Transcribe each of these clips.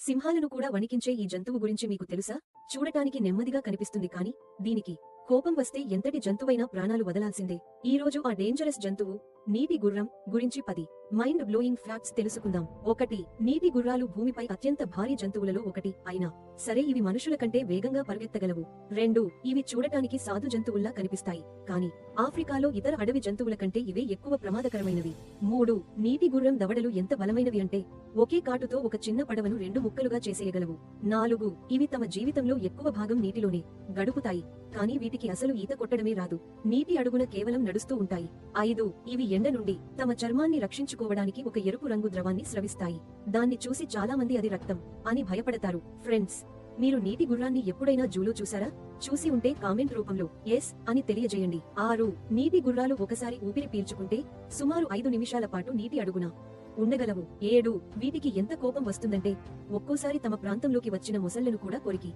సింహాలను కూడా వణికించే ఈ జంతువు గురించి మీకు తెలుసా? చూడటానికి నెమ్మదిగా కనిపిస్తుంది కానీ దీనికి కోపం వస్తే ఎంతటి జంతువైనా ప్రాణాలు వదలాల్సిందే. ఈ రోజు ఆ డేంజరస్ జంతువు నీటి గుర్రం గురించి 10 మైండ్ బ్లోయింగ్ ఫ్యాక్ట్స్ తెలుసుకుందాం. 1. నీటి గుర్రాలు భూమిపై అత్యంత భారీ జంతువులలో ఒకటి అయినా సరే ఇవి మనుషుల కంటే వేగంగా పరిగెత్తగలవు. 2. ఇవి చూడటానికి సాధు జంతువుల్లా కనిపిస్తాయి కానీ ఆఫ్రికాలో ఇతర అడవి జంతువుల కంటే ఇవే ఎక్కువ ప్రమాదకరమైనవి. 3. నీటి గుర్రం దవడలు ఎంత బలమైనవి అంటే ఒకే కాటుతో ఒక చిన్న పడవను 2 ముక్కలుగా చేసేయగలవు. 4. ఇవి తమ జీవితంలో ఎక్కువ భాగం నీటిలోనే గడుపుతాయి కానీ వీటికి అసలు ఈత కొట్టడమే రాదు. నీటి అడుగున కేవలం నడుస్తూ ఉంటాయి. 5. ఇవి ఎండ నుండి తమ చర్మాన్ని రక్షించుకోవడానికి ఒక ఎరుపు రంగు ద్రవాన్ని స్రవిస్తాయి. దాన్ని చూసి చాలా మంది అది రక్తం అని భయపడతారు. ఫ్రెండ్స్, మీరు నీటి గుర్రాన్ని ఎప్పుడైనా జూలో చూసారా? చూసి ఉంటే కామెంట్ రూపంలో ఎస్ అని తెలియజేయండి. 6. నీటి గుర్రాలు ఒకసారి ఊపిరి పీల్చుకుంటే సుమారు 5 నిమిషాల పాటు నీటి అడుగున ఉండగలవు. 7. వీటికి ఎంత కోపం వస్తుందంటే ఒక్కోసారి తమ ప్రాంతంలోకి వచ్చిన మొసళ్లను కూడా కొరికి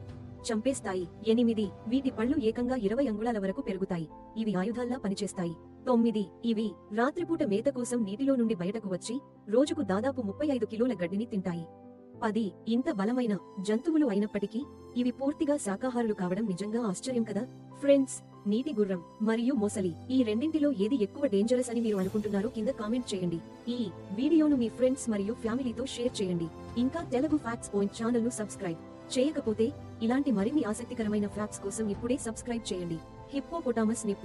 చంపేస్తాయి. 8. వీటి పళ్ళు ఏకంగా 20 అంగుళాల వరకు పెరుగుతాయి. ఇవి ఆయుధాల్లా పనిచేస్తాయి. 9. ఇవి రాత్రిపూట మేత కోసం నీటిలో నుండి బయటకు వచ్చి రోజుకు దాదాపు 35 కిలోల గడ్డిని తింటాయి. 10. ఇంత బలమైన జంతువులు అయినప్పటికీ ఇవి పూర్తిగా శాకాహారులు కావడం నిజంగా ఆశ్చర్యం కదా. ఫ్రెండ్స్, నీటి గుర్రం మరియు మొసలి ఈ రెండింటిలో ఏది ఎక్కువ డేంజరస్ అని మీరు అనుకుంటున్నారో కింద కామెంట్ చేయండి. ఈ వీడియోను మీ ఫ్రెండ్స్ మరియు ఫ్యామిలీతో షేర్ చేయండి. ఇంకా తెలుగు ఫ్యాక్ట్స్ పాయింట్ ఛానల్ ను సబ్స్క్రైబ్ చేయకపోతే ఇలాంటి మరిన్ని ఆసక్తికరమైన ఫ్యాక్ట్స్ కోసం ఇప్పుడే సబ్స్క్రైబ్ చేయండి. హిప్పోపోటామస్ నిప్పు